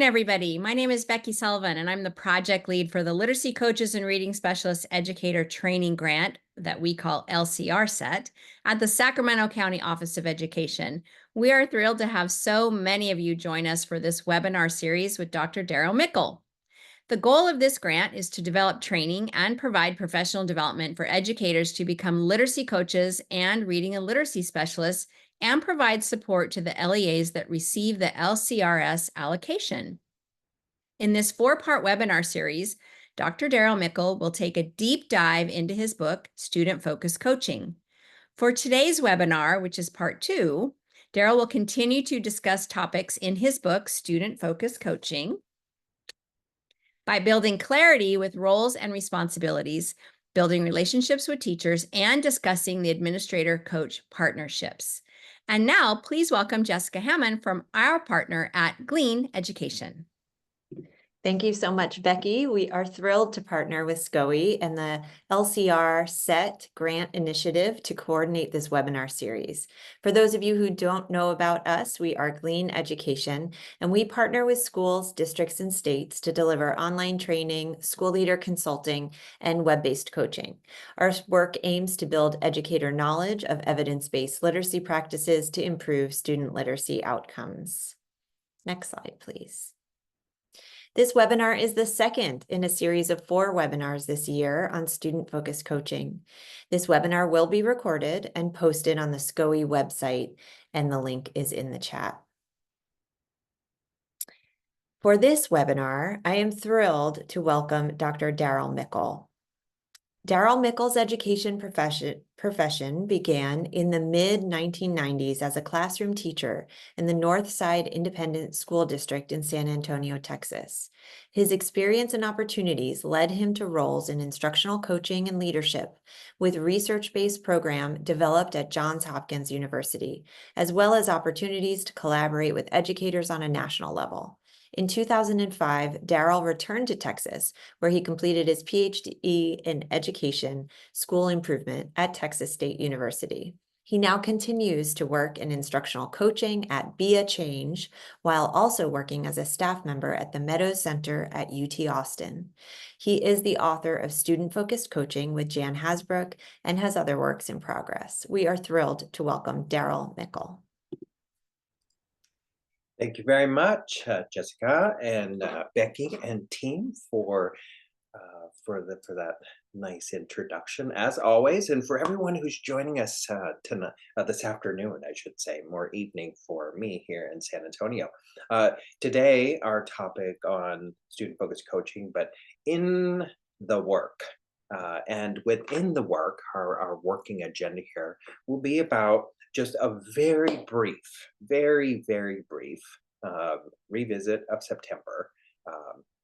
Everybody. My name is Becky Sullivan, and I'm the project lead for the Literacy Coaches and Reading Specialists Educator Training Grant that we call LCRSET at the Sacramento County Office of Education. We are thrilled to have so many of you join us for this webinar series with Dr. Daryl Michel. The goal of this grant is to develop training and provide professional development for educators to become literacy coaches and reading and literacy specialists and provide support to the LEAs that receive the LCRS allocation. In this 4-part webinar series, Dr. Daryl Michel will take a deep dive into his book, Student Focused Coaching. For today's webinar, which is part 2, Daryl will continue to discuss topics in his book, Student Focused Coaching, by building clarity with roles and responsibilities, building relationships with teachers, and discussing the administrator-coach partnerships. And now, please welcome Jessica Hammond from our partner at Glean Education. Thank you so much, Becky. We are thrilled to partner with SCOE and the LCRSET grant initiative to coordinate this webinar series. For those of you who don't know about us, we are Glean Education, and we partner with schools, districts, and states to deliver online training, school leader consulting, and web-based coaching. Our work aims to build educator knowledge of evidence-based literacy practices to improve student literacy outcomes. Next slide, please. This webinar is the second in a series of 4 webinars this year on student-focused coaching. This webinar will be recorded and posted on the SCOE website, and the link is in the chat. For this webinar, I am thrilled to welcome Dr. Daryl Michel. Daryl Michel's education profession began in the mid-1990s as a classroom teacher in the Northside Independent School District in San Antonio, Texas. His experience and opportunities led him to roles in instructional coaching and leadership with research-based program developed at Johns Hopkins University, as well as opportunities to collaborate with educators on a national level. In 2005, Daryl returned to Texas, where he completed his PhD in education, school improvement at Texas State University. He now continues to work in instructional coaching at Be a Change, while also working as a staff member at the Meadows Center at UT Austin. He is the author of Student-Focused Coaching with Jan Hasbrook and has other works in progress. We are thrilled to welcome Daryl Michel. Thank you very much, Jessica and Becky and team for that nice introduction, as always, and for everyone who's joining us tonight, this afternoon, I should say, more evening for me here in San Antonio. Today, our topic on student-focused coaching, but in the work. And within the work, our working agenda here will be about just a very brief, very brief revisit of September,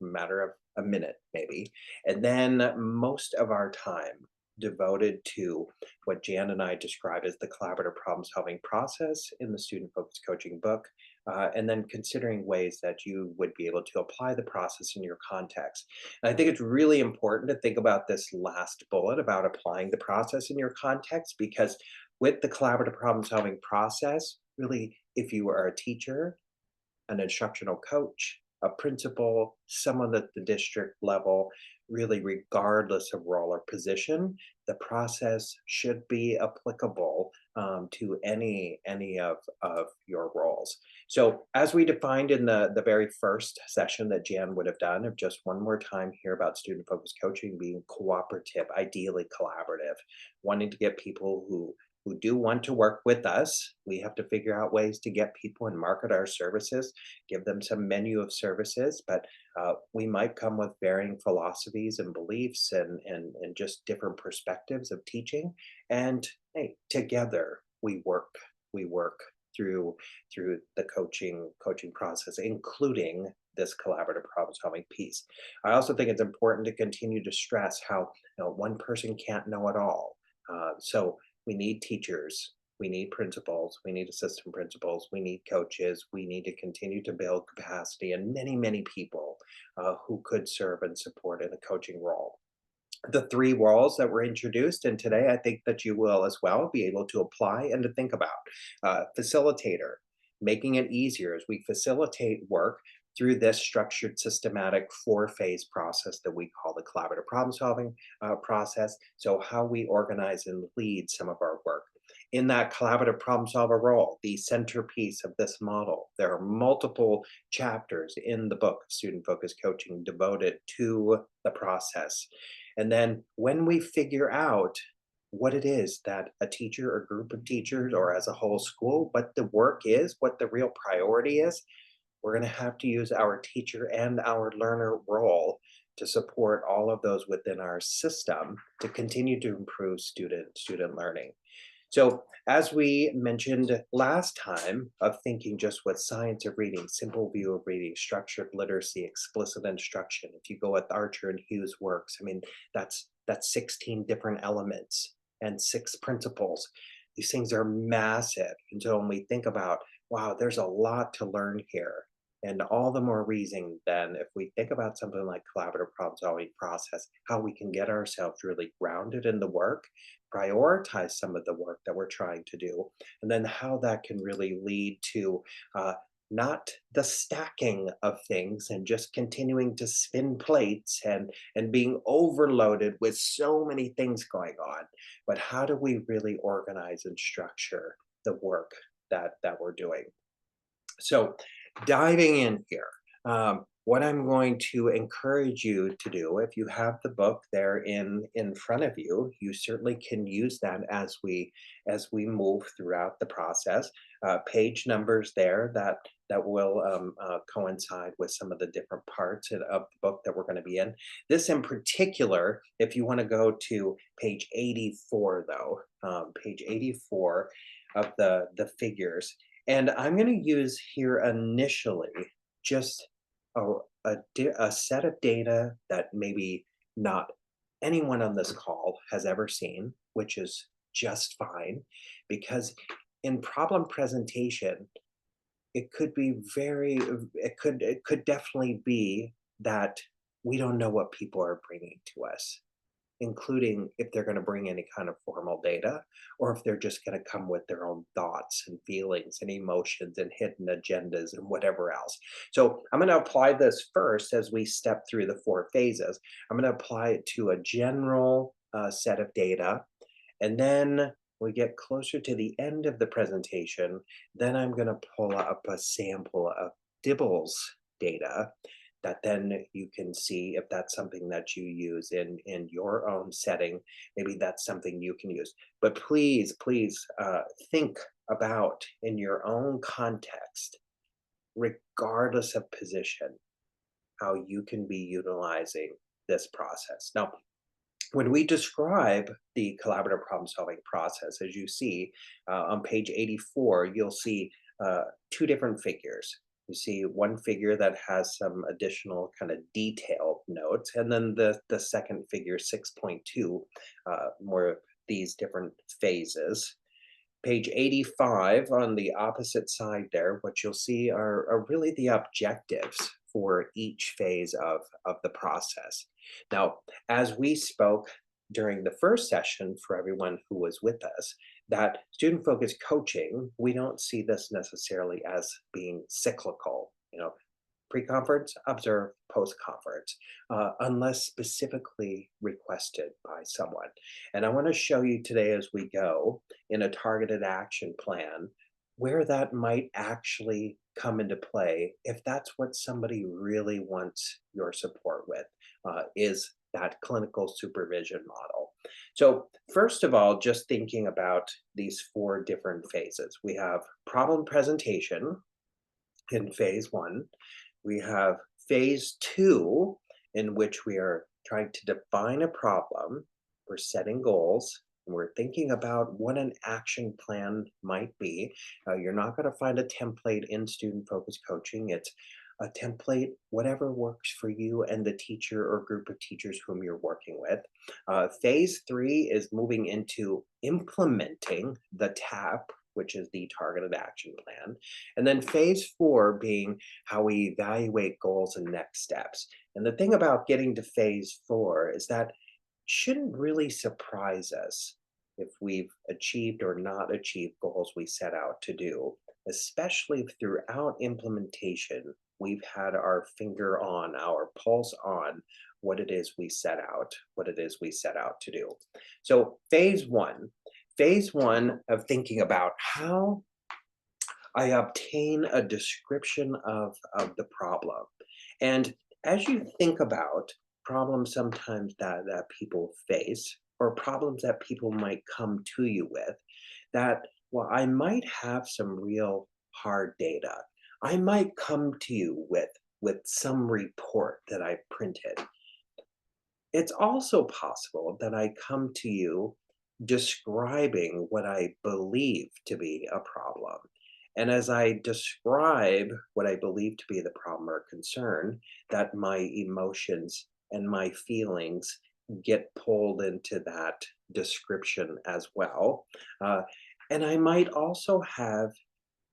matter of a minute maybe, and then most of our time devoted to what Jan and I describe as the collaborative problem-solving process in the student-focused coaching book, and then considering ways that you would be able to apply the process in your context. And I think it's really important to think about this last bullet about applying the process in your context, because with the collaborative problem-solving process, really, if you are a teacher, an instructional coach, a principal, someone at the district level, really regardless of role or position, the process should be applicable to any of your roles. So as we defined in the very first session that Jan would have done, of just one more time here about student-focused coaching being cooperative, ideally collaborative, wanting to get people who do want to work with us. We have to figure out ways to get people and market our services, give them some menu of services, but we might come with varying philosophies and beliefs and just different perspectives of teaching. And hey, together we work through the coaching process, including this collaborative problem-solving piece. I also think it's important to continue to stress how one person can't know it all. So we need teachers, we need principals, we need assistant principals, we need coaches, we need to continue to build capacity and many people who could serve and support in a coaching role. The 3 roles that were introduced, and today I think that you will as well be able to apply and to think about. Facilitator, making it easier as we facilitate work through this structured, systematic 4-phase process that we call the collaborative problem solving process. So, how we organize and lead some of our work. In that collaborative problem solver role, the centerpiece of this model, there are multiple chapters in the book, Student Focused Coaching, devoted to the process. And then when we figure out what it is that a teacher or group of teachers or as a whole school, what the work is, what the real priority is, we're going to have to use our teacher and our learner role to support all of those within our system to continue to improve student learning. So, as we mentioned last time, of thinking just with science of reading, simple view of reading, structured literacy, explicit instruction. If you go with Archer and Hughes' works, I mean, that's 16 different elements and 6 principles. These things are massive. And so when we think about, wow, there's a lot to learn here. And all the more reason then, if we think about something like collaborative problem solving process, how we can get ourselves really grounded in the work, prioritize some of the work that we're trying to do, and then how that can really lead to not the stacking of things and just continuing to spin plates and being overloaded with so many things going on, but how do we really organize and structure the work that we're doing? So, diving in here, what I'm going to encourage you to do, if you have the book there in front of you, you certainly can use that as we move throughout the process. Page numbers there that will coincide with some of the different parts of the book that we're going to be in. This in particular, if you want to go to page 84, though, page 84 of the figures. And I'm going to use here initially just a set of data that maybe not anyone on this call has ever seen, which is just fine, because in problem presentation, it could definitely be that we don't know what people are bringing to us, including if they're going to bring any kind of formal data or if they're just going to come with their own thoughts and feelings and emotions and hidden agendas and whatever else. So I'm going to apply this first as we step through the 4 phases. I'm going to apply it to a general set of data. And then we get closer to the end of the presentation, then I'm going to pull up a sample of Dibble's data that then you can see if that's something that you use in your own setting. Maybe that's something you can use. But please, please think about in your own context, regardless of position, how you can be utilizing this process. Now, when we describe the collaborative problem solving process, as you see on page 84, you'll see 2 different figures. You see one figure that has some additional kind of detailed notes, and then the second figure, 6.2, more of these different phases. Page 85 on the opposite side there, what you'll see are really the objectives for each phase of the process. Now, as we spoke during the first session for everyone who was with us, that student-focused coaching, we don't see this necessarily as being cyclical, pre-conference, observe, post-conference, unless specifically requested by someone. And I want to show you today as we go in a targeted action plan where that might actually come into play if that's what somebody really wants your support with, is that clinical supervision model. So first of all, just thinking about these 4 different phases. We have problem presentation in phase 1. We have phase 2, in which we are trying to define a problem. We're setting goals, and we're thinking about what an action plan might be. You're not going to find a template in student-focused coaching. It's a template, whatever works for you and the teacher or group of teachers whom you're working with. Phase 3 is moving into implementing the TAP, which is the targeted action plan. And then phase 4 being how we evaluate goals and next steps. And the thing about getting to phase 4 is that shouldn't really surprise us if we've achieved or not achieved goals we set out to do, especially if throughout implementation, we've had our finger on, our pulse on what it is we set out, to do. So phase one of thinking about how I obtain a description of the problem. And as you think about problems sometimes that people face, or problems that people might come to you with, that, well, I might have some real hard data. I might come to you with some report that I printed. It's also possible that I come to you describing what I believe to be a problem. And as I describe what I believe to be the problem or concern, that my emotions and my feelings get pulled into that description as well. Uh, and I might also have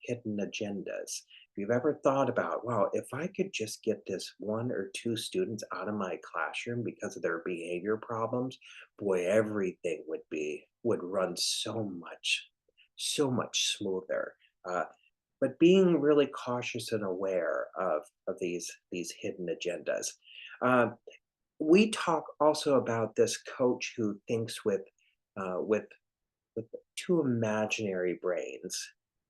hidden agendas. If you've ever thought about, wow, if I could just get this one or two students out of my classroom because of their behavior problems, boy, everything would run so much smoother. Uh, but being really cautious and aware of these hidden agendas. Uh, we talk also about this coach who thinks with with two imaginary brains.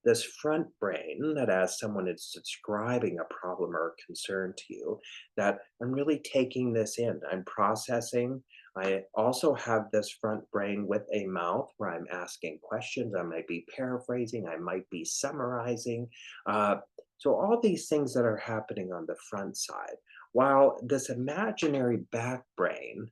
This front brain, that as someone is describing a problem or concern to you, that I'm really taking this in, I'm processing. I also have this front brain with a mouth where I'm asking questions. I might be paraphrasing, I might be summarizing. Uh, so, all these things that are happening on the front side, while this imaginary back brain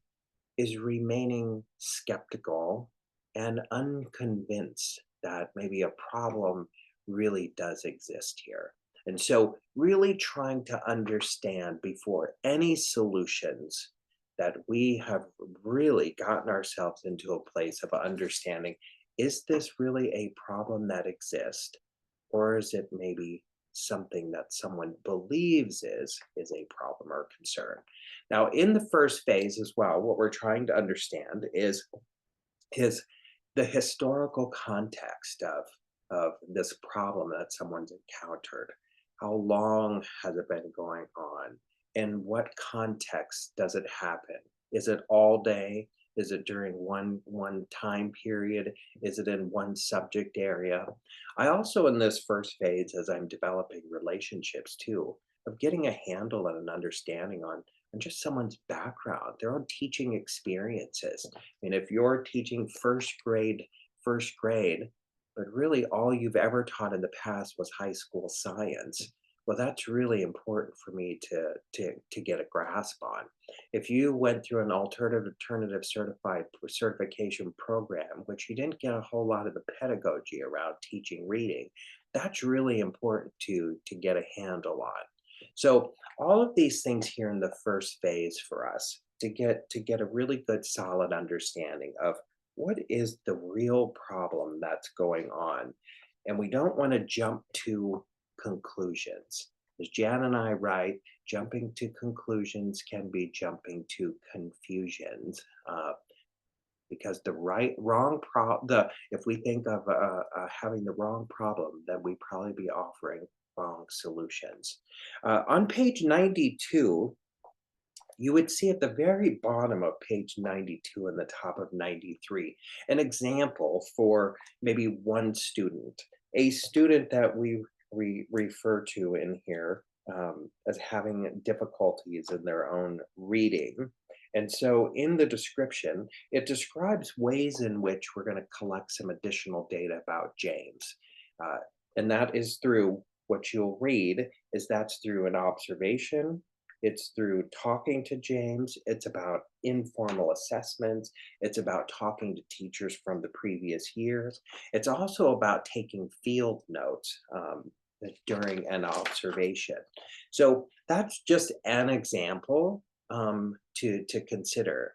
is remaining skeptical and unconvinced that maybe a problem really does exist here. And so, really trying to understand before any solutions that we have really gotten ourselves into a place of understanding, is this really a problem that exists? Or is it maybe something that someone believes is a problem or concern? Now, in the first phase as well, what we're trying to understand is the historical context of this problem that someone's encountered. How long has it been going on? In what context does it happen? Is it all day? Is it during one time period? Is it in one subject area? I also, in this first phase, as I'm developing relationships too, of getting a handle and an understanding on just someone's background, their own teaching experiences. And if you're teaching first grade, but really all you've ever taught in the past was high school science, well, that's really important for me to get a grasp on. If you went through an alternative certification program, which you didn't get a whole lot of the pedagogy around teaching reading, that's really important to get a handle on. So all of these things here in the first phase for us to get a really good solid understanding of what is the real problem that's going on. And we don't want to jump to conclusions. As Jan and I write, jumping to conclusions can be jumping to confusions. Because the if we think of having the wrong problem, then we probably be offering wrong solutions. On page 92, you would see at the very bottom of page 92 and the top of 93 an example for maybe one student, a student that we refer to in here as having difficulties in their own reading. And so in the description, it describes ways in which we're going to collect some additional data about James. Uh, and that is through what you'll read is that's through an observation. It's through talking to James. It's about informal assessments. It's about talking to teachers from the previous years. It's also about taking field notes during an observation. So that's just an example to consider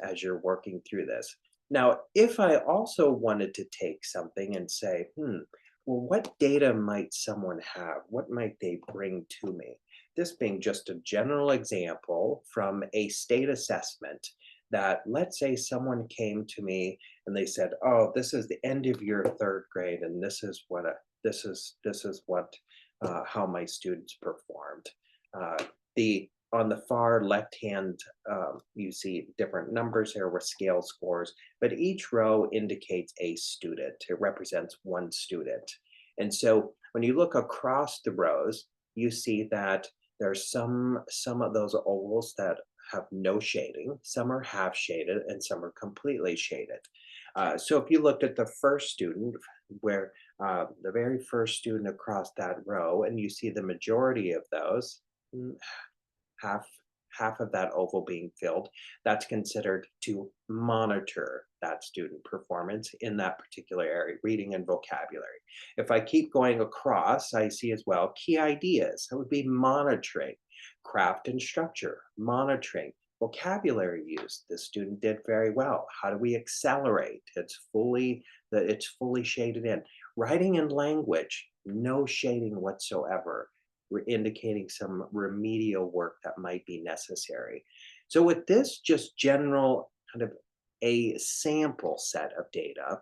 as you're working through this. Now, if I also wanted to take something and say, well, what data might someone have? What might they bring to me? This being just a general example from a state assessment that, let's say someone came to me and they said, oh, this is the end of your third grade and this is what how my students performed. On the far left hand, you see different numbers here with scale scores, but each row indicates a student. It represents one student. And so when you look across the rows, you see that there's some of those ovals that have no shading, some are half shaded, and some are completely shaded. So if you looked at the first student, where the very first student across that row, and you see the majority of those, half half of that oval being filled, that's considered to monitor that student performance in that particular area, reading and vocabulary. If I keep going across, I see as well key ideas. That would be monitoring, craft and structure, monitoring, vocabulary use. The student did very well. How do we accelerate? It's fully shaded in. Writing and language, no shading whatsoever, indicating some remedial work that might be necessary. So with this just general kind of a sample set of data,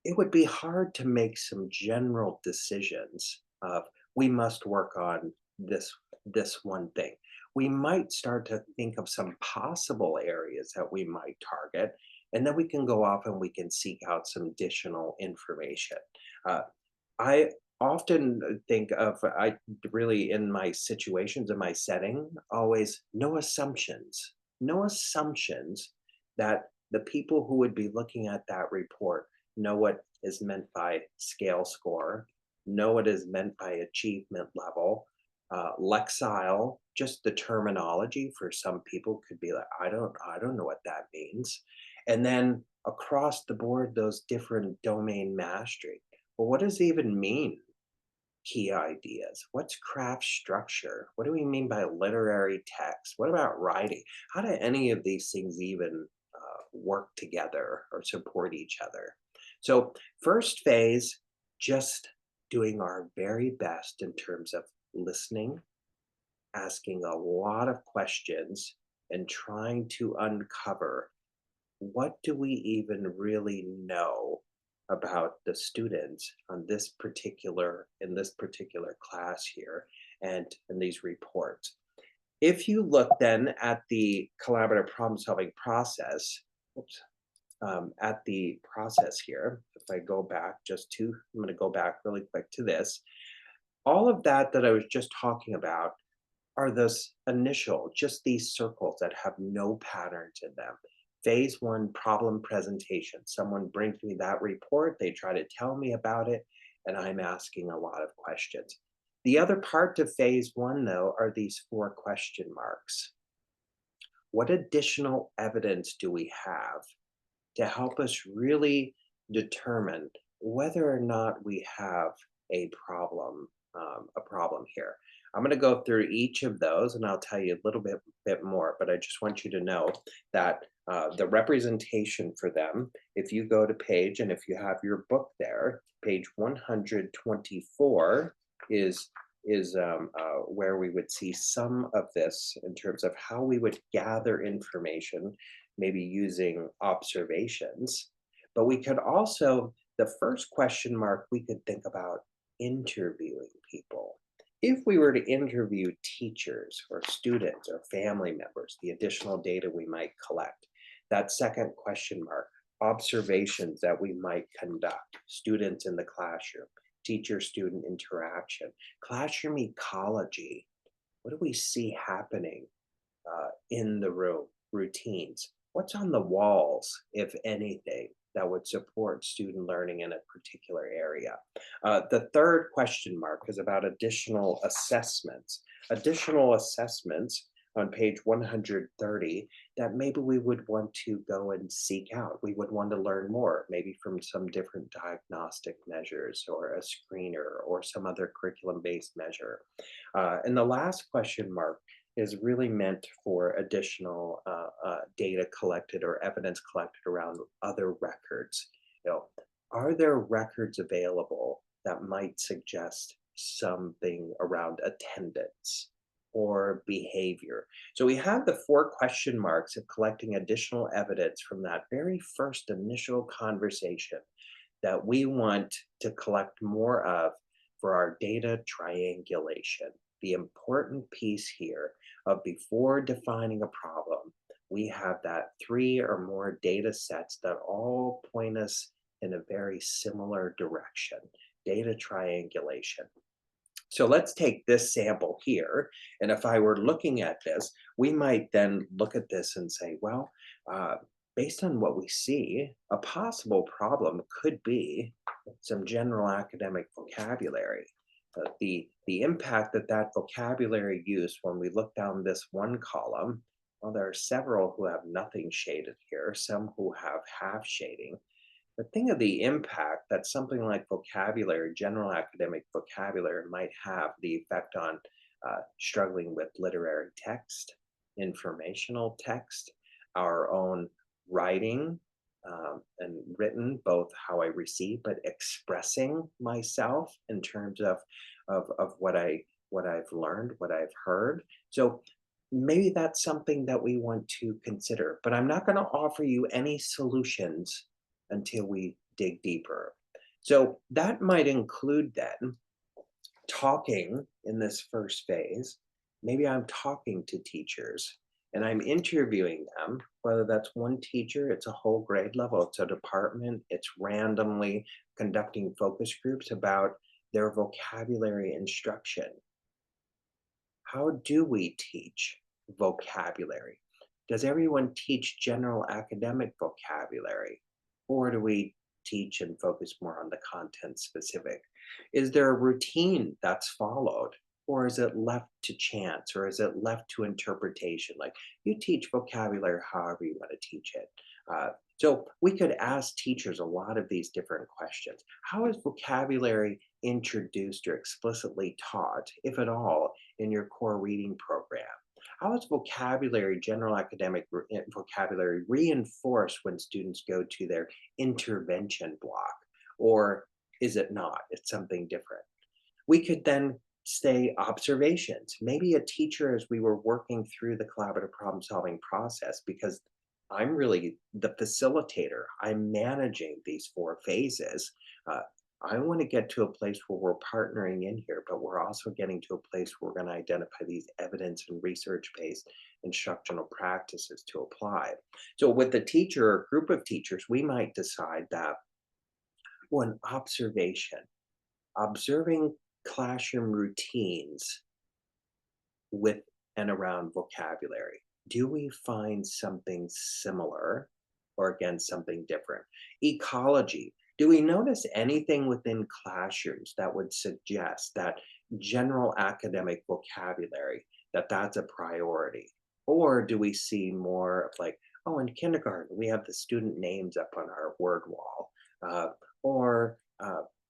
it would be hard to make some general decisions of we must work on this one thing. We might start to think of some possible areas that we might target, and then we can go off and we can seek out some additional information. I often think of, I really, in my situations, in my setting, always no assumptions that the people who would be looking at that report know what is meant by scale score, know what is meant by achievement level, Lexile, just the terminology for some people could be like, I don't know what that means. And then across the board, those different domain mastery. Well, what does it even mean? Key ideas. What's craft structure? What do we mean by literary text? What about writing? How do any of these things even work together or support each other? So, first phase, just doing our very best in terms of listening, asking a lot of questions, and trying to uncover what do we even really know about the students on in this particular class here and in these reports. If you look then at the collaborative problem solving process, at the process here, if I go back I'm going to go back really quick to this. All of that I was just talking about are just these circles that have no patterns in them. Phase one, problem presentation. Someone brings me that report, they try to tell me about it, and I'm asking a lot of questions. The other part of phase one, though, are these 4 question marks. What additional evidence do we have to help us really determine whether or not we have a problem here? I'm going to go through each of those and I'll tell you a little bit more, but I just want you to know that the representation for them, if you go to page, and if you have your book there, page 124 is where we would see some of this in terms of how we would gather information, maybe using observations. But we could also, the first question mark, we could think about interviewing people. If we were to interview teachers or students or family members, the additional data we might collect. That second question mark, observations that we might conduct, students in the classroom, teacher-student interaction, classroom ecology. What do we see happening in the room? Routines. What's on the walls, if anything, that would support student learning in a particular area? The third question mark is about additional assessments. Additional assessments on page 130 that maybe we would want to go and seek out. We would want to learn more, maybe from some different diagnostic measures or a screener or some other curriculum-based measure. And the last question mark is really meant for additional data collected or evidence collected around other records. Are there records available that might suggest something around attendance or behavior? So we have the 4 question marks of collecting additional evidence from that very first initial conversation that we want to collect more of for our data triangulation. The important piece here of before defining a problem, we have that 3 or more data sets that all point us in a very similar direction. Data triangulation. So let's take this sample here. And if I were looking at this, we might then look at this and say, well, uh, based on what we see, a possible problem could be some general academic vocabulary. The impact that that vocabulary used when we look down this one column, well, there are several who have nothing shaded here, some who have half shading. But think of the impact that something like vocabulary, general academic vocabulary, might have the effect on struggling with literary text, informational text, our own writing and written, both how I receive, but expressing myself in terms of what I've learned, what I've heard. So maybe that's something that we want to consider. But I'm not going to offer you any solutions until we dig deeper. So that might include then talking in this first phase. Maybe I'm talking to teachers and I'm interviewing them, whether that's one teacher, it's a whole grade level, it's a department, it's randomly conducting focus groups about their vocabulary instruction. How do we teach vocabulary? Does everyone teach general academic vocabulary? Or do we teach and focus more on the content specific? Is there a routine that's followed? Or is it left to chance? Or is it left to interpretation? Like you teach vocabulary however you want to teach it. So we could ask teachers a lot of these different questions. How is vocabulary introduced or explicitly taught, if at all, in your core reading program? How is vocabulary, general academic vocabulary, reinforced when students go to their intervention block? Or is it not? It's something different. We could then say observations. Maybe a teacher, as we were working through the collaborative problem solving process, because I'm really the facilitator, I'm managing these 4 phases. I want to get to a place where we're partnering in here, but we're also getting to a place where we're going to identify these evidence and research-based instructional practices to apply. So with the teacher or group of teachers, we might decide that one observation, observing classroom routines with and around vocabulary. Do we find something similar or again, something different? Ecology. Do we notice anything within classrooms that would suggest that general academic vocabulary, that that's a priority? Or do we see more of like, oh, in kindergarten, we have the student names up on our word wall. Or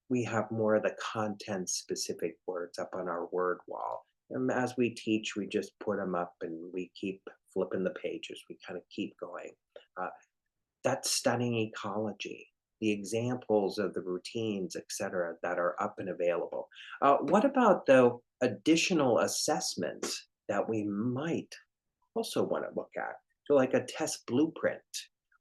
we have more of the content specific words up on our word wall. And as we teach, we just put them up and we keep flipping the pages. We kind of keep going. That's studying ecology, the examples of the routines, et cetera, that are up and available. What about, though, additional assessments that we might also want to look at? So, like a test blueprint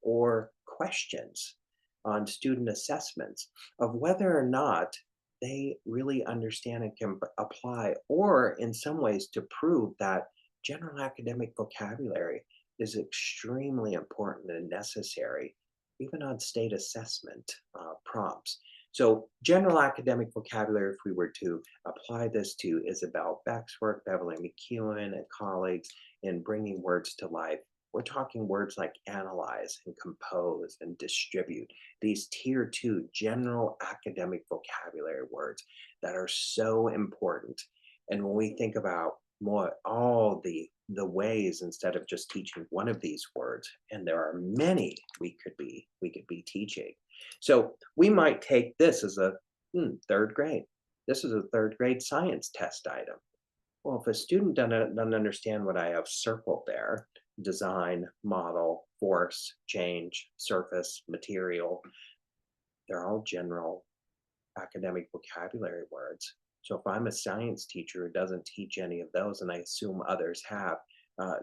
or questions on student assessments of whether or not they really understand and can apply, or in some ways to prove that general academic vocabulary is extremely important and necessary, even on state assessment prompts. So general academic vocabulary, if we were to apply this to Isabel Beck's work, Beverly McEwen and colleagues in bringing words to life, we're talking words like analyze and compose and distribute, these tier 2 general academic vocabulary words that are so important. And when we think about more all the ways, instead of just teaching one of these words, and there are many we could be teaching. So we might take this as a 3rd grade. This is a 3rd grade science test item. Well, if a student doesn't understand what I have circled there, design, model, force, change, surface, material, they're all general academic vocabulary words. So if I'm a science teacher who doesn't teach any of those, and I assume others have,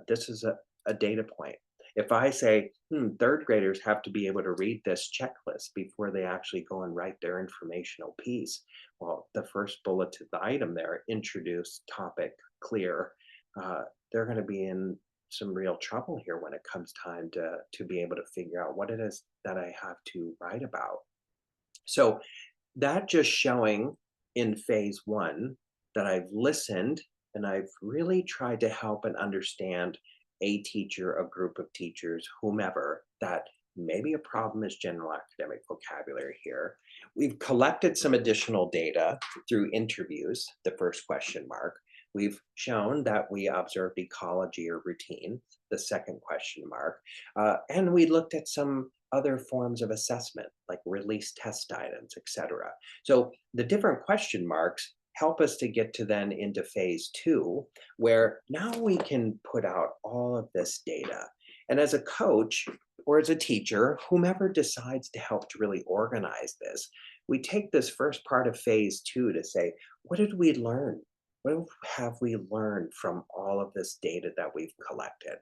this is a data point. If I say, third graders have to be able to read this checklist before they actually go and write their informational piece, well, the first bulleted item there, introduce, topic, clear, uh, they're going to be in some real trouble here when it comes time to be able to figure out what it is that I have to write about. So that just showing in phase one that I've listened and I've really tried to help and understand a teacher, a group of teachers, whomever, that maybe a problem is general academic vocabulary here. We've collected some additional data through interviews, the first question mark. We've shown that we observed ecology or routine, the second question mark. And we looked at some other forms of assessment, like release test items, etc. So the different question marks help us to get to then into phase two, where now we can put out all of this data. And as a coach or as a teacher, whomever decides to help to really organize this, we take this first part of phase two to say, what did we learn? What have we learned from all of this data that we've collected?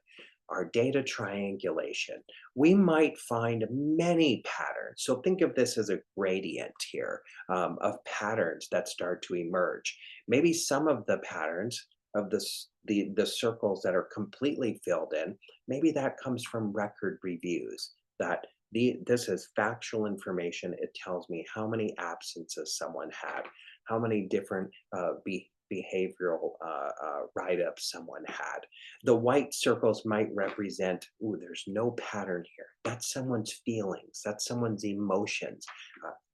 Our data triangulation. We might find many patterns. So think of this as a gradient here of patterns that start to emerge. Maybe some of the patterns of the circles that are completely filled in, maybe that comes from record reviews. That this is factual information. It tells me how many absences someone had, how many different behavioral write-ups someone had. The white circles might represent, ooh, there's no pattern here. That's someone's feelings. That's someone's emotions.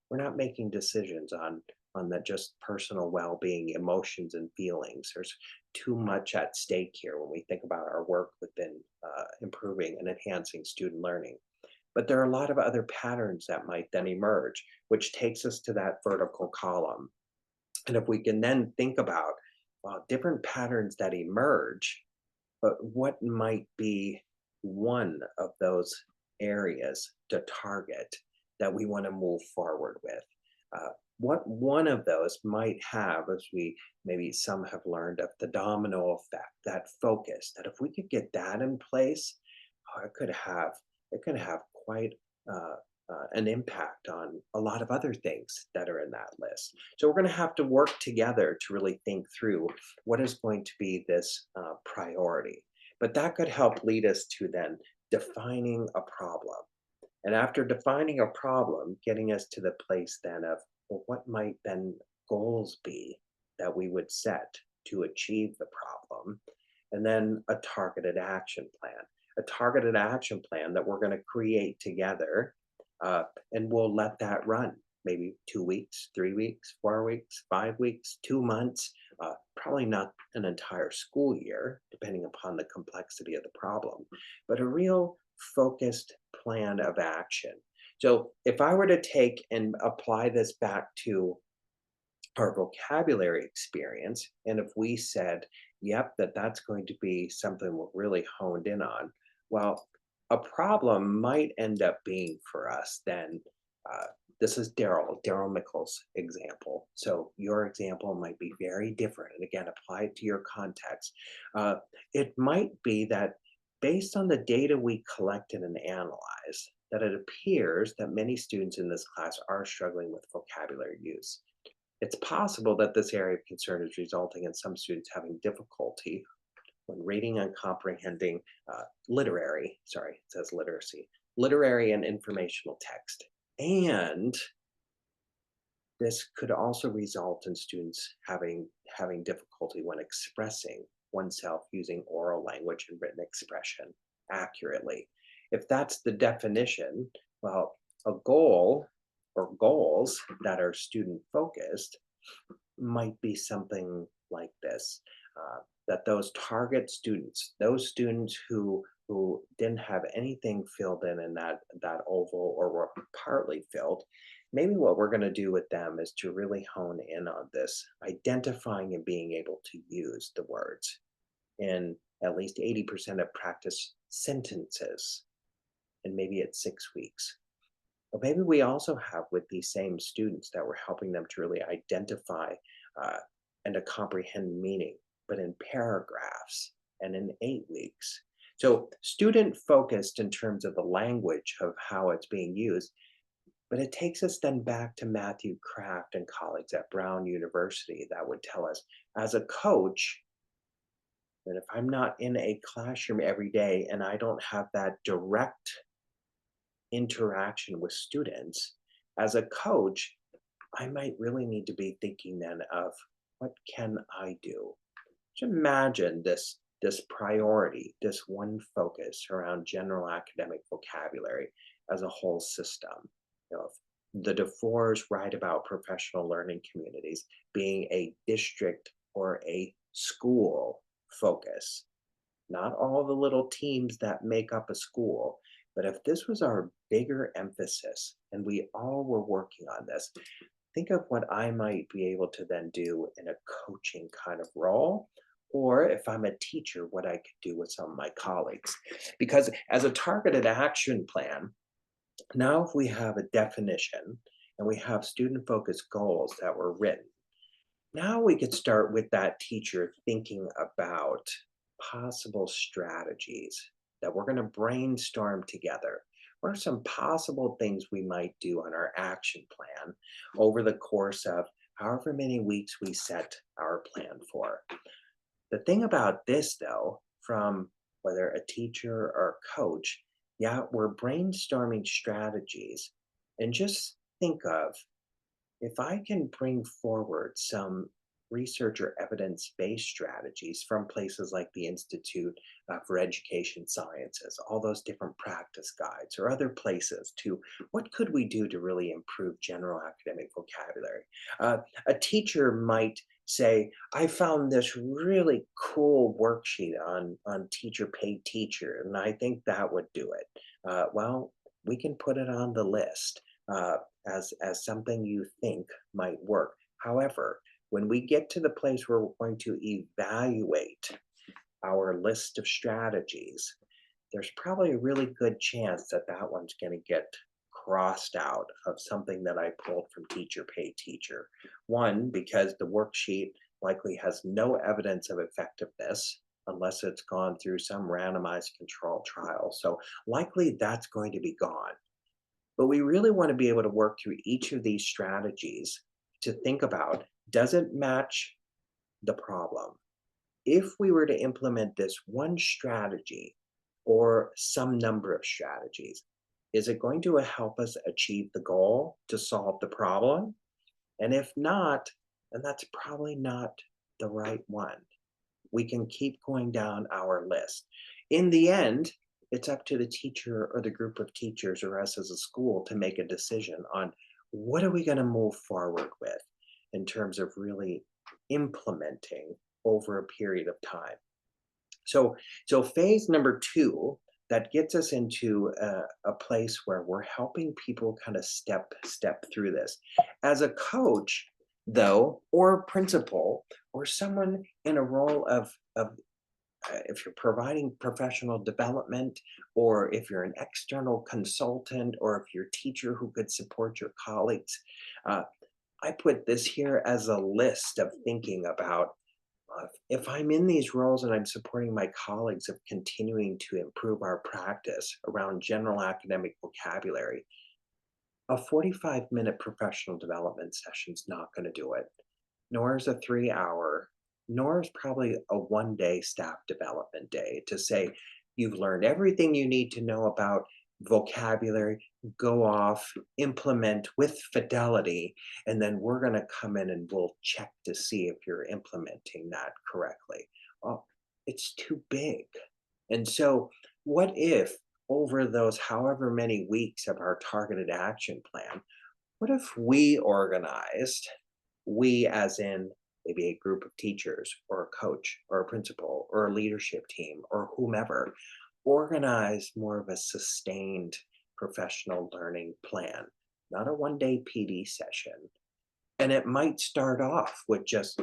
We're not making decisions on that just personal well-being, emotions, and feelings. There's too much at stake here when we think about our work within improving and enhancing student learning. But there are a lot of other patterns that might then emerge, which takes us to that vertical column. And if we can then think about different patterns that emerge, but what might be one of those areas to target that we want to move forward with? What one of those might have, as we maybe some have learned, of the domino effect, that focus, that if we could get that in place, it could have quite an impact on a lot of other things that are in that list. So we're going to have to work together to really think through what is going to be this priority. But that could help lead us to then defining a problem. And after defining a problem, getting us to the place then of, well, what might then goals be that we would set to achieve the problem? And then a targeted action plan. A targeted action plan that we're going to create together, and we'll let that run maybe 2 weeks, 3 weeks, 4 weeks, 5 weeks, 2 months, probably not an entire school year, depending upon the complexity of the problem, but a real focused plan of action. So if I were to take and apply this back to our vocabulary experience, and if we said, yep, that's going to be something we're really honed in on, well, a problem might end up being for us then, uh, this is Daryl Michel's example. So your example might be very different. And again, apply it to your context. It might be that based on the data we collected and analyzed, that it appears that many students in this class are struggling with vocabulary use. It's possible that this area of concern is resulting in some students having difficulty when reading and comprehending it says literary and informational text. And this could also result in students having difficulty when expressing oneself using oral language and written expression accurately. If that's the definition, well, a goal or goals that are student focused might be something like this. That those target students, those students who didn't have anything filled in that oval or were partly filled, maybe what we're going to do with them is to really hone in on this, identifying and being able to use the words in at least 80% of practice sentences, and maybe it's 6 weeks. But maybe we also have with these same students that we're helping them to really identify and to comprehend meaning, but in paragraphs and in 8 weeks. So student focused in terms of the language of how it's being used, but it takes us then back to Matthew Kraft and colleagues at Brown University that would tell us, as a coach, that if I'm not in a classroom every day and I don't have that direct interaction with students, as a coach, I might really need to be thinking then of what can I do? Just imagine this priority, this one focus around general academic vocabulary as a whole system. You know, the DeFores write about professional learning communities being a district or a school focus, not all the little teams that make up a school. But if this was our bigger emphasis and we all were working on this, think of what I might be able to then do in a coaching kind of role. Or if I'm a teacher, what I could do with some of my colleagues. Because as a targeted action plan, now if we have a definition and we have student focused goals that were written, now we could start with that teacher thinking about possible strategies that we're going to brainstorm together. What are some possible things we might do on our action plan over the course of however many weeks we set our plan for? The thing about this, though, from whether a teacher or a coach, yeah, we're brainstorming strategies. And just think of, if I can bring forward some research or evidence based strategies from places like the Institute for Education Sciences, all those different practice guides, or other places, to what could we do to really improve general academic vocabulary? A teacher might say, I found this really cool worksheet on teacher paid teacher, and I think that would do it. Well, we can put it on the list. As something you think might work. However, when we get to the place where we're going to evaluate our list of strategies, there's probably a really good chance that that one's going to get crossed out of something that I pulled from teacher pay teacher. One, because the worksheet likely has no evidence of effectiveness unless it's gone through some randomized control trial. So likely that's going to be gone. But we really want to be able to work through each of these strategies to think about, does it match the problem? If we were to implement this one strategy or some number of strategies, is it going to help us achieve the goal to solve the problem? And if not, then that's probably not the right one. We can keep going down our list. In the end, it's up to the teacher or the group of teachers or us as a school to make a decision on what are we going to move forward with in terms of really implementing over a period of time. So phase number two, that gets us into a place where we're helping people kind of step through this. As a coach, though, or principal, or someone in a role of if you're providing professional development, or if you're an external consultant, or if you're a teacher who could support your colleagues, uh, I put this here as a list of thinking about, if I'm in these roles and I'm supporting my colleagues of continuing to improve our practice around general academic vocabulary, a 45-minute professional development session is not going to do it, nor is a 3 hour, nor is probably a 1 day staff development day to say, you've learned everything you need to know about vocabulary, go off, implement with fidelity, and then we're going to come in and we'll check to see if you're implementing that correctly. Well, it's too big. And so, what if over those however many weeks of our targeted action plan, what if we organized, we as in maybe a group of teachers or a coach or a principal or a leadership team or whomever, organized more of a sustained professional learning plan, not a 1 day PD session. And it might start off with just,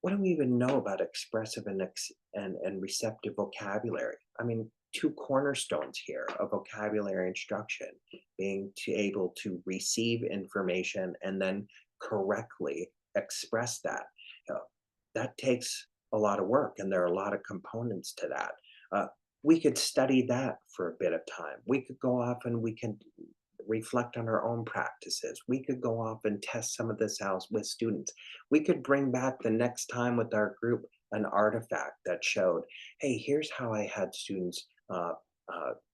what do we even know about expressive and receptive vocabulary? I mean, two cornerstones here of vocabulary instruction, being able to receive information and then correctly express that. You know, that takes a lot of work, and there are a lot of components to that. we could study that for a bit of time. We could go off and we can reflect on our own practices. We could go off and test some of this out with students. We could bring back the next time with our group an artifact that showed, hey, here's how I had students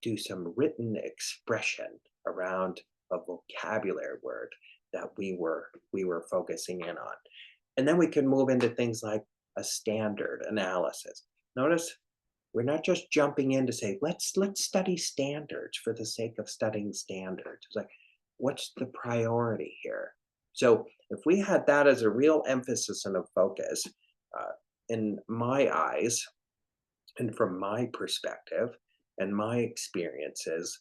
do some written expression around a vocabulary word that we were focusing in on. And then we can move into things like a standard analysis. Notice we're not just jumping in to say, let's study standards for the sake of studying standards. It's like, what's the priority here? So if we had that as a real emphasis and a focus, uh, in my eyes, and from my perspective and my experiences,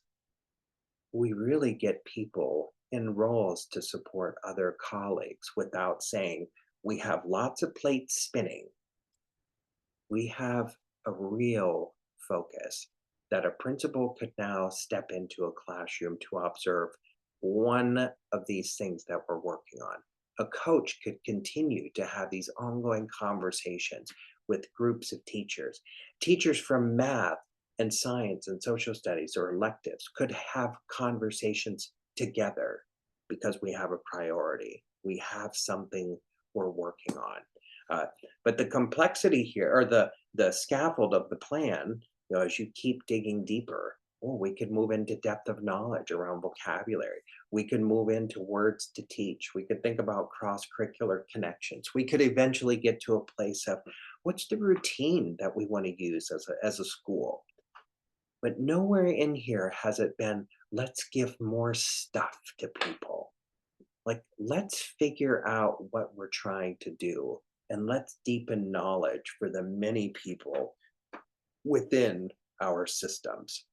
we really get people in roles to support other colleagues without saying, we have lots of plates spinning. We have a real focus that a principal could now step into a classroom to observe one of these things that we're working on. A coach could continue to have these ongoing conversations with groups of teachers. Teachers from math and science and social studies or electives could have conversations together because we have a priority. We have something we're working on. Uh, but the complexity here, or the scaffold of the plan, as you keep digging deeper, oh, we could move into depth of knowledge around vocabulary. We can move into words to teach. We could think about cross-curricular connections. We could eventually get to a place of what's the routine that we want to use as a school. But nowhere in here has it been, let's give more stuff to people. Like, let's figure out what we're trying to do and let's deepen knowledge for the many people within our systems.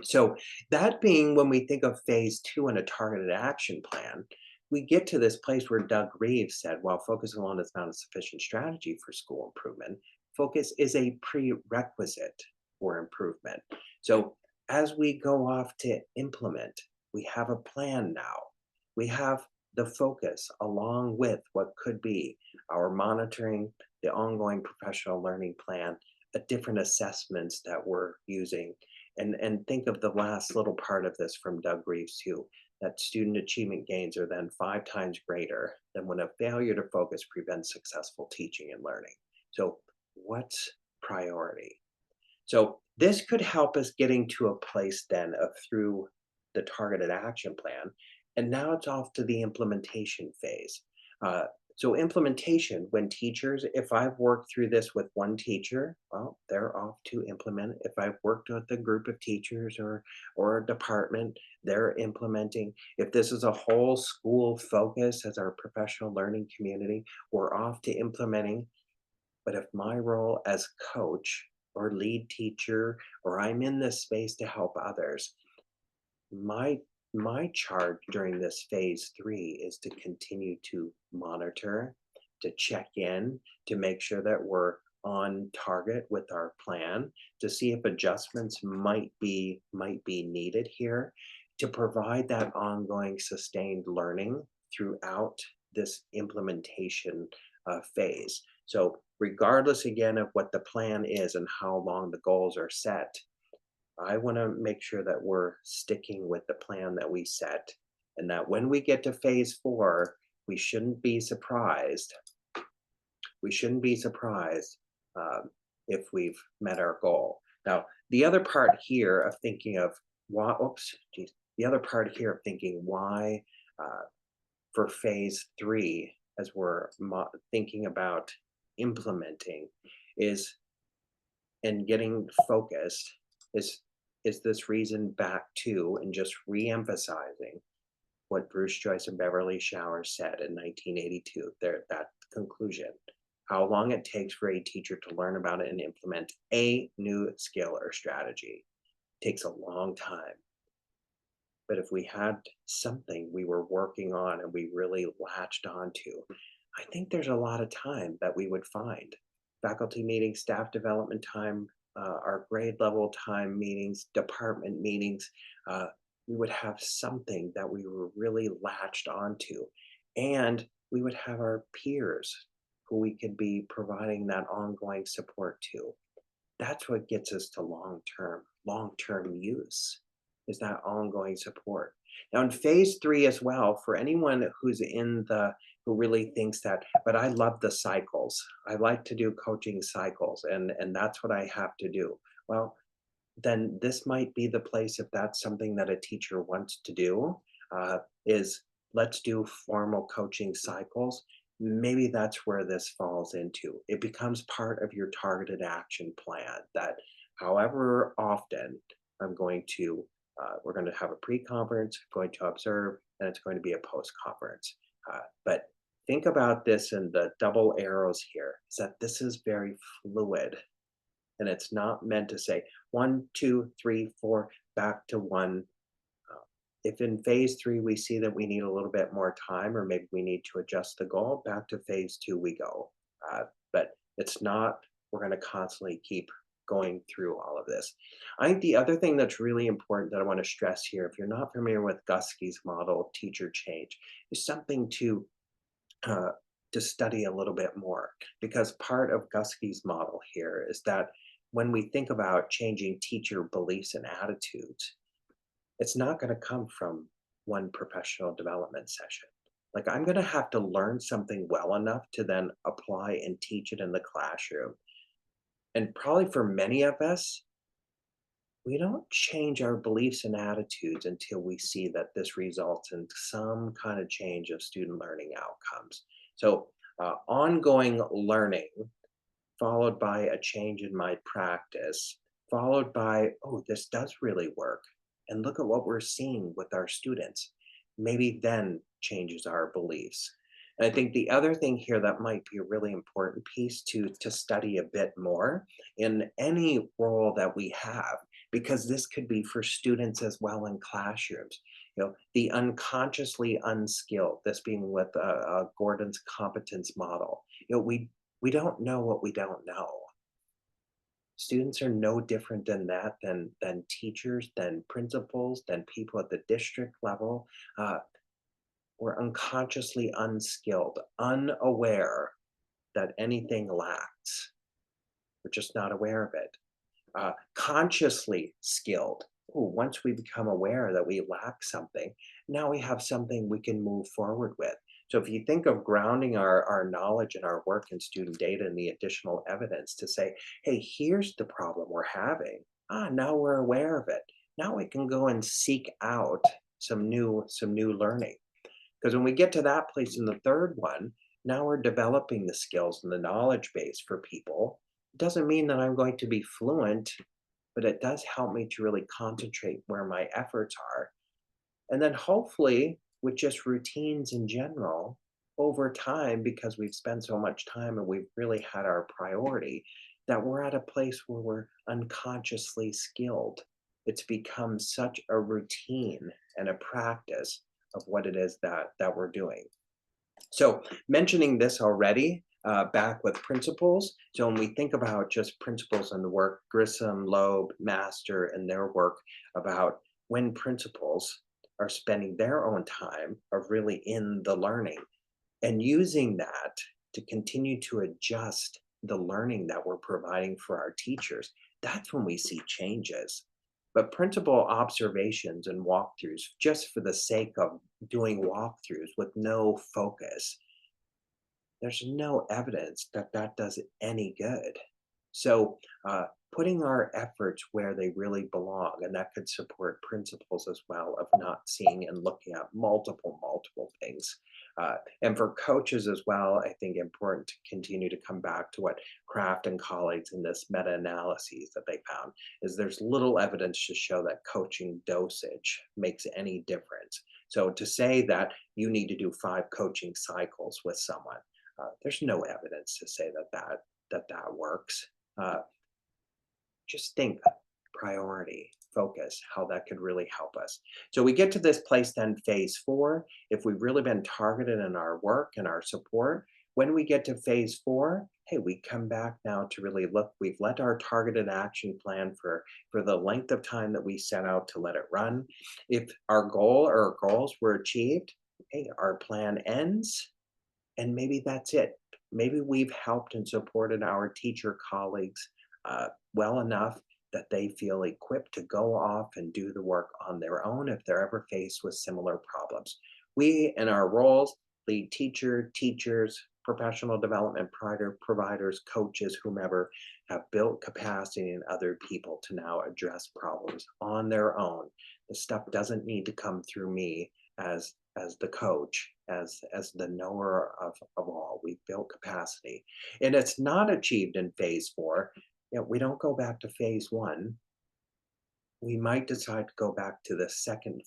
So, that being when we think of phase two in a targeted action plan, we get to this place where Doug Reeves said, while focus alone is not a sufficient strategy for school improvement, focus is a prerequisite for improvement. So, as we go off to implement, we have a plan now. We have the focus along with what could be our monitoring, the ongoing professional learning plan, the different assessments that we're using. And think of the last little part of this from Doug Reeves too, that student achievement gains are then 5 times greater than when a failure to focus prevents successful teaching and learning. So what's priority? So this could help us getting to a place then of through the targeted action plan. And now it's off to the implementation phase. So implementation, when teachers, if I've worked through this with one teacher, well, they're off to implement. If I've worked with a group of teachers or a department, they're implementing. If this is a whole school focus as our professional learning community, we're off to implementing. But if my role as coach or lead teacher, or I'm in this space to help others, my charge during this phase 3 is to continue to monitor, to check in, to make sure that we're on target with our plan, to see if adjustments might be needed here, to provide that ongoing sustained learning throughout this implementation phase. So regardless again of what the plan is and how long the goals are set, I want to make sure that we're sticking with the plan that we set, and that when we get to phase 4, we shouldn't be surprised. We shouldn't be surprised if we've met our goal. Now, the other part here of thinking of why, the other part here of thinking why for phase 3, as we're thinking about implementing, is and getting focused is this reason back to and just re-emphasizing what Bruce Joyce and Beverly Showers said in 1982, that conclusion. How long it takes for a teacher to learn about it and implement a new skill or strategy takes a long time. But if we had something we were working on and we really latched onto, I think there's a lot of time that we would find. Faculty meetings, staff development time, our grade level time meetings, department meetings, we would have something that we were really latched onto. And we would have our peers who we could be providing that ongoing support to. That's what gets us to long-term use, is that ongoing support. Now in phase 3 as well, for anyone who really thinks that, but I love the cycles. I like to do coaching cycles and that's what I have to do. Well, then this might be the place if that's something that a teacher wants to do, is let's do formal coaching cycles. Maybe that's where this falls into. It becomes part of your targeted action plan that however often I'm going to, we're going to have a pre-conference, going to observe, and it's going to be a post-conference. But think about this in the double arrows here, is that this is very fluid. And it's not meant to say 1, 2, 3, 4, back to 1. If in phase 3 we see that we need a little bit more time, or maybe we need to adjust the goal, back to phase 2 we go. But it's not, we're going to constantly keep going through all of this. I think the other thing that's really important that I want to stress here, if you're not familiar with Guskey's model of teacher change, is something uh, to study a little bit more, because part of Guskey's model here is that when we think about changing teacher beliefs and attitudes, it's not going to come from one professional development session. Like I'm going to have to learn something well enough to then apply and teach it in the classroom. And probably for many of us, we don't change our beliefs and attitudes until we see that this results in some kind of change of student learning outcomes. So, ongoing learning followed by a change in my practice, followed by, oh, this does really work. And look at what we're seeing with our students. Maybe then changes our beliefs. And I think the other thing here that might be a really important piece to study a bit more in any role that we have, because this could be for students as well in classrooms. The unconsciously unskilled, this being with Gordon's competence model. We don't know what we don't know. Students are no different than that, than teachers, than principals, than people at the district level. We're unconsciously unskilled, unaware that anything lacks. We're just not aware of it. Consciously skilled. Ooh, once we become aware that we lack something, now we have something we can move forward with. So if you think of grounding our knowledge and our work in student data and the additional evidence to say, hey, here's the problem we're having. Now we're aware of it. Now we can go and seek out some new learning. Because when we get to that place in the third one, now we're developing the skills and the knowledge base for people. It doesn't mean that I'm going to be fluent, but it does help me to really concentrate where my efforts are. And then hopefully, with just routines in general, over time, because we've spent so much time and we've really had our priority, that we're at a place where we're unconsciously skilled. It's become such a routine and a practice of what it is that we're doing. So mentioning this already, back with principals. So when we think about just principals and the work, Grissom, Loeb, Master, and their work about when principals are spending their own time of really in the learning and using that to continue to adjust the learning that we're providing for our teachers, that's when we see changes. But principal observations and walkthroughs, just for the sake of doing walkthroughs with no focus, there's no evidence that that does any good. So putting our efforts where they really belong, and that could support principles as well of not seeing and looking at multiple things. And for coaches as well, I think important to continue to come back to what Kraft and colleagues in this meta-analyses that they found is there's little evidence to show that coaching dosage makes any difference. So to say that you need to do 5 coaching cycles with someone, there's no evidence to say that works. Just think priority, focus, how that could really help us. So we get to this place then, phase 4, if we've really been targeted in our work and our support, when we get to phase 4, hey, we come back now to really look, we've let our targeted action plan for the length of time that we set out to let it run. If our goal or our goals were achieved, hey, our plan ends, and maybe that's it. Maybe we've helped and supported our teacher colleagues well enough that they feel equipped to go off and do the work on their own if they're ever faced with similar problems. We, in our roles, lead teachers, professional development providers, coaches, whomever, have built capacity in other people to now address problems on their own. The stuff doesn't need to come through me as the coach, as the knower of all. We've built capacity. And it's not achieved in phase 4. We don't go back to phase 1. We might decide to go back to the second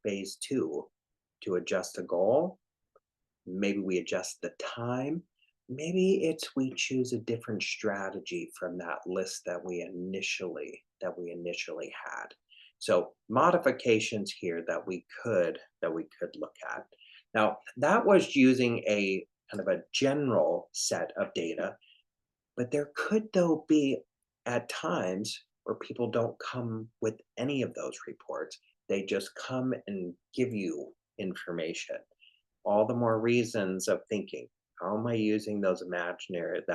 phase 2, to adjust a goal. Maybe we adjust the time. Maybe it's we choose a different strategy from that list that we initially had. So modifications here that we could look at. Now, that was using a kind of a general set of data, but there could though be at times where people don't come with any of those reports. They just come and give you information. All the more reasons of thinking, how am I using that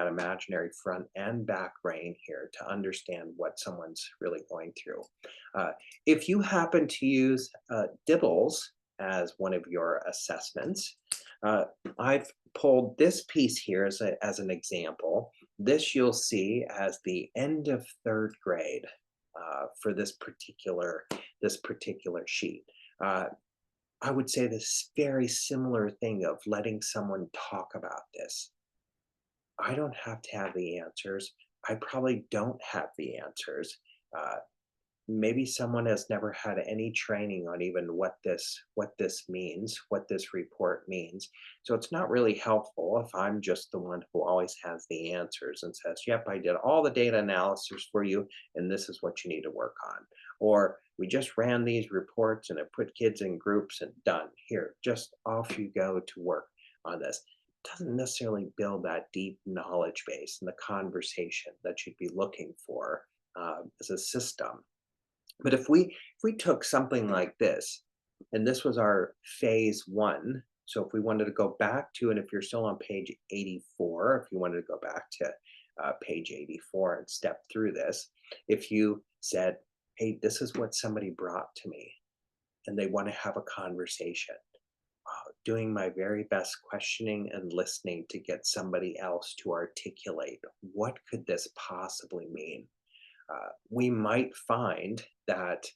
imaginary front and back brain here to understand what someone's really going through? Uh, if you happen to use Dibbles as one of your assessments, uh, I've pulled this piece here as an example. This you'll see as the end of 3rd grade for this particular sheet. Uh, I would say this very similar thing of letting someone talk about this. I don't have to have the answers. I probably don't have the answers. Uh, Maybe someone has never had any training on even what this means, what this report means. So it's not really helpful if I'm just the one who always has the answers and says, yep, I did all the data analysis for you, and this is what you need to work on. Or we just ran these reports and it put kids in groups and done. Here, just off you go to work on this. Doesn't necessarily build that deep knowledge base and the conversation that you'd be looking for as a system. But if we took something like this, and this was our phase 1, so if we wanted to go back to, and if you're still on page 84, if you wanted to go back to page 84 and step through this, if you said, hey, this is what somebody brought to me, and they want to have a conversation, doing my very best questioning and listening to get somebody else to articulate what could this possibly mean. We might find that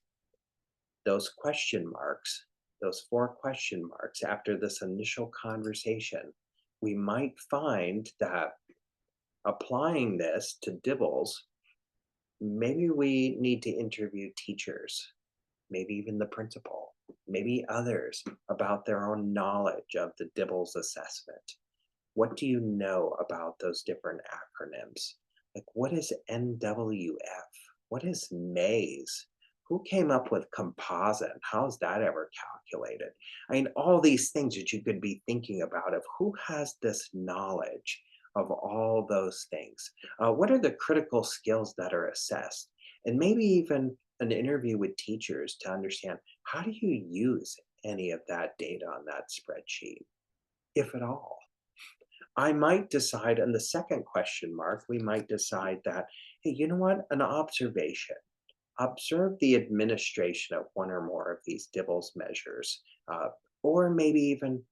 those question marks, those 4 question marks after this initial conversation, we might find that applying this to Dibbles, maybe we need to interview teachers, maybe even the principal, maybe others about their own knowledge of the Dibbles assessment. What do you know about those different acronyms? Like, what is NWF? What is maze? Who came up with composite? How's that ever calculated? I mean, all these things that you could be thinking about of who has this knowledge of all those things. What are the critical skills that are assessed? And maybe even an interview with teachers to understand, how do you use any of that data on that spreadsheet, if at all? I might decide on the second question mark, we might decide that, hey, you know what? An observation. Observe the administration of one or more of these Dibbles measures, or maybe even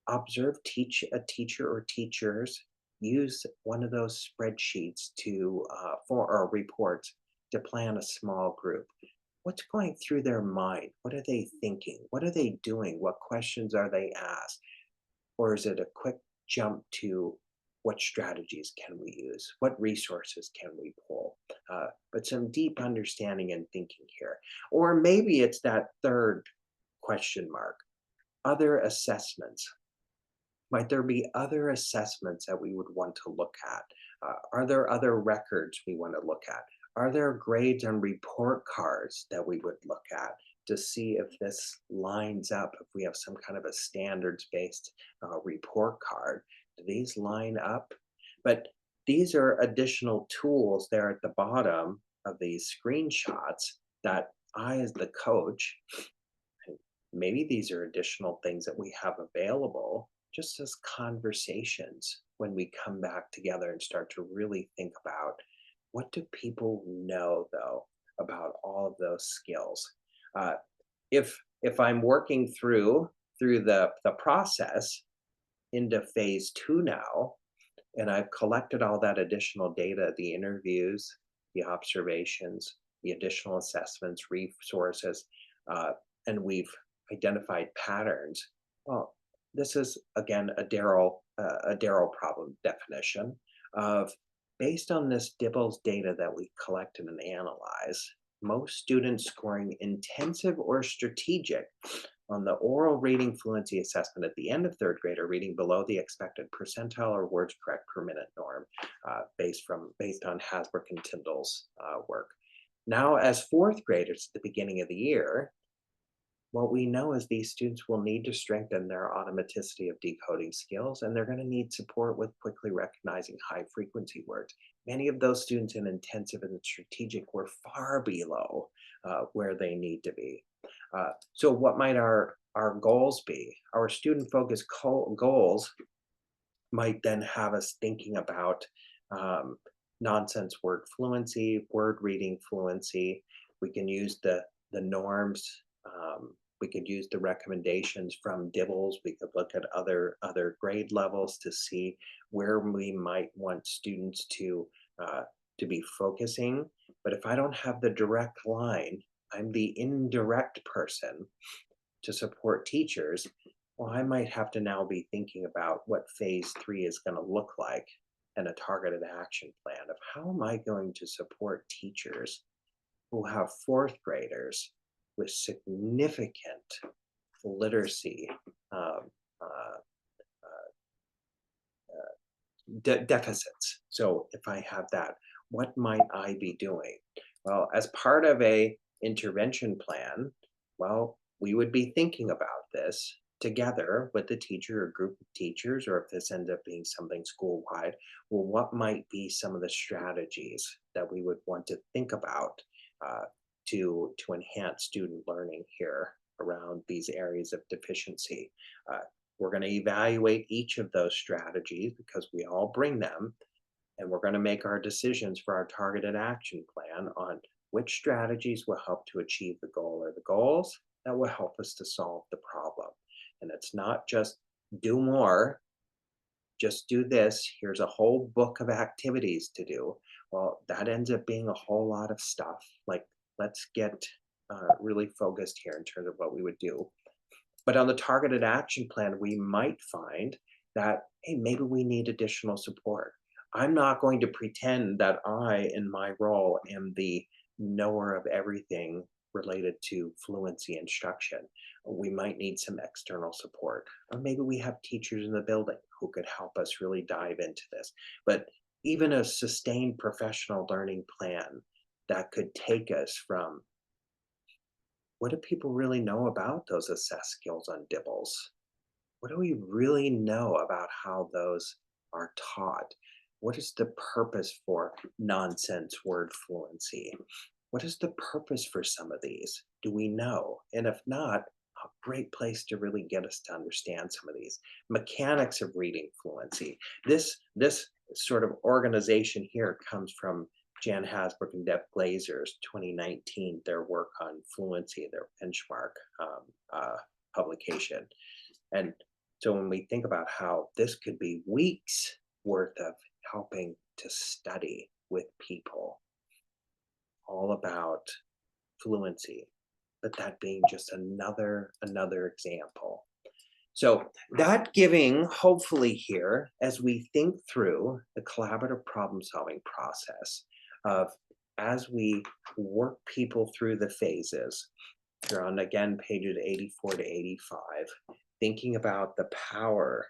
observe a teacher or teachers use one of those spreadsheets for our reports to plan a small group. What's going through their mind? What are they thinking? What are they doing? What questions are they asked? Or is it a quick jump to what strategies can we use? What resources can we pull? But some deep understanding and thinking here. Or maybe it's that third question mark, other assessments. Might there be other assessments that we would want to look at? Are there other records we want to look at? Are there grades on report cards that we would look at to see if this lines up, if we have some kind of a standards-based report card? Do these line up? But these are additional tools there at the bottom of these screenshots that I, as the coach, maybe these are additional things that we have available just as conversations when we come back together and start to really think about what do people know though about all of those skills? Uh, if I'm working through the process into phase 2 now, and I've collected all that additional data, the interviews, the observations, the additional assessments, resources, uh, and we've identified patterns. Well, this is again a Daryl problem definition of, based on this Dibbles data that we collected and analyzed, most students scoring intensive or strategic on the oral reading fluency assessment at the end of third grade are reading below the expected percentile or words correct per minute norm, based on Hasbrook and Tyndall's work. Now, as fourth graders at the beginning of the year, what we know is these students will need to strengthen their automaticity of decoding skills, and they're going to need support with quickly recognizing high frequency words. Many of those students in intensive and strategic were far below where they need to be. So what might our goals be? Our student focused goals might then have us thinking about um, nonsense word fluency, word reading fluency. We can use the norms. We could use the recommendations from Dibbles. We could look at other grade levels to see where we might want students to be focusing. But if I don't have the direct line, I'm the indirect person to support teachers. Well, I might have to now be thinking about what phase 3 is going to look like, and a targeted action plan of how am I going to support teachers who have fourth graders with significant literacy um, uh, deficits. So if I have that, what might I be doing? Well, as part of a intervention plan, well, we would be thinking about this together with the teacher or group of teachers, or if this ends up being something school wide, well, what might be some of the strategies that we would want to think about uh, to enhance student learning here around these areas of deficiency? Uh, we're going to evaluate each of those strategies because we all bring them, and we're going to make our decisions for our targeted action plan on which strategies will help to achieve the goal or the goals that will help us to solve the problem. And it's not just do more, just do this. Here's a whole book of activities to do. Well, that ends up being a whole lot of stuff. Like, let's get really focused here in terms of what we would do. But on the targeted action plan, we might find that, hey, maybe we need additional support. I'm not going to pretend that I, in my role, am the knower of everything related to fluency instruction. We might need some external support, or maybe we have teachers in the building who could help us really dive into this. But even a sustained professional learning plan that could take us from, what do people really know about those assessed skills on Dibbles? What do we really know about how those are taught? What is the purpose for nonsense word fluency? What is the purpose for some of these? Do we know? And if not, a great place to really get us to understand some of these mechanics of reading fluency. This sort of organization here comes from Jan Hasbrook and Deb Glazer's 2019, their work on fluency, their benchmark publication. And so when we think about how this could be weeks worth of helping to study with people all about fluency, but that being just another example. So that giving, hopefully here, as we think through the collaborative problem solving process of, as we work people through the phases, you're on again pages 84 to 85, thinking about the power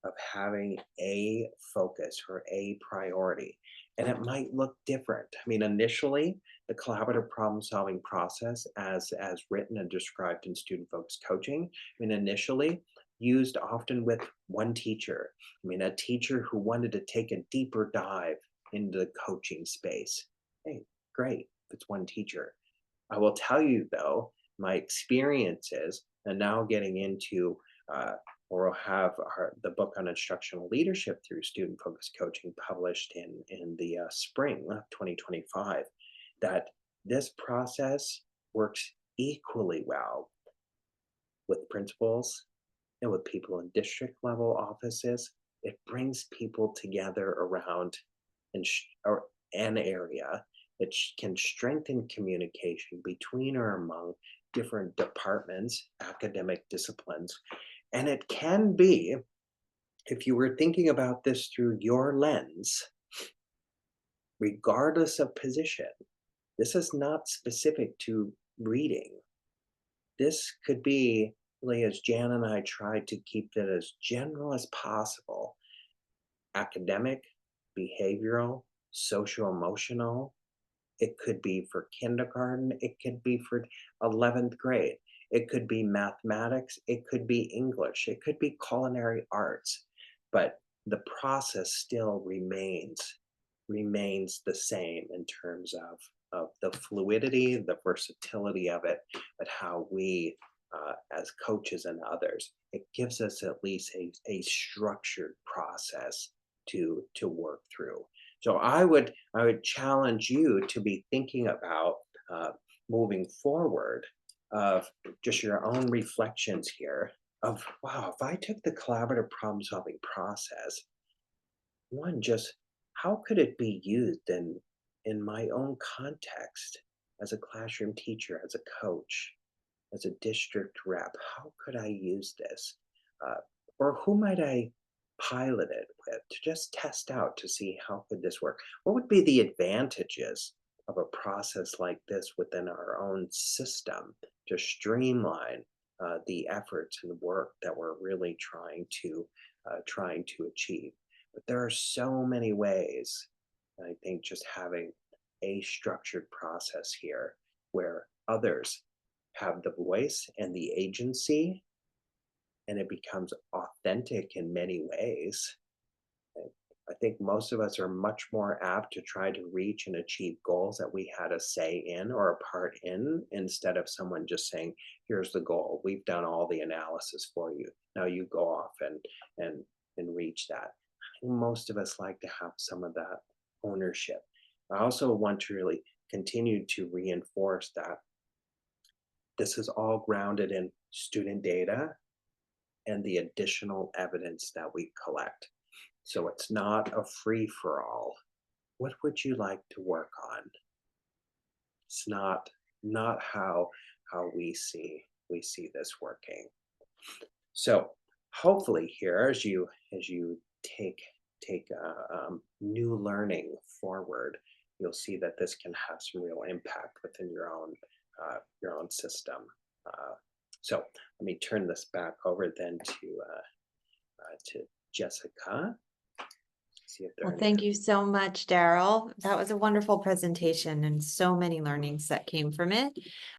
of having a focus or a priority. And it might look different. I mean, initially, the collaborative problem solving process as written and described in student focused coaching, I mean, initially used often with one teacher. I mean, a teacher who wanted to take a deeper dive into the coaching space. Hey, great, if it's one teacher. I will tell you though, my experiences, and now getting into or we'll have the book on instructional leadership through student-focused coaching published in the spring of 2025, that this process works equally well with principals and with people in district level offices. It brings people together around an area. It can strengthen communication between or among different departments, academic disciplines. And it can be, if you were thinking about this through your lens, regardless of position, this is not specific to reading. This could be, really, as Jan and I tried to keep it as general as possible, academic, behavioral, social emotional. It could be for kindergarten. It could be for 11th grade. It could be mathematics. It could be English. It could be culinary arts. But the process still remains the same in terms of the fluidity, the versatility of it, but how we, as coaches and others, it gives us at least a structured process to work through. So I would challenge you to be thinking about moving forward of just your own reflections here of, wow, if I took the collaborative problem solving process, one, just how could it be used in my own context as a classroom teacher, as a coach, as a district rep? How could I use this? Or who might I pilot it with to just test out to see how could this work? What would be the advantages of a process like this within our own system to streamline the efforts and work that we're really trying to achieve? But there are so many ways. And I think just having a structured process here where others have the voice and the agency, and it becomes authentic in many ways. I think most of us are much more apt to try to reach and achieve goals that we had a say in or a part in, instead of someone just saying, here's the goal. We've done all the analysis for you. Now you go off and reach that. I think most of us like to have some of that ownership. I also want to really continue to reinforce that this is all grounded in student data and the additional evidence that we collect. So it's not a free for all. What would you like to work on? It's not how we see this working. So hopefully here, as you take new learning forward, you'll see that this can have some real impact within your own system. So let me turn this back over then to Jessica. See if there Well, thank you so much, Daryl. That was a wonderful presentation and so many learnings that came from it.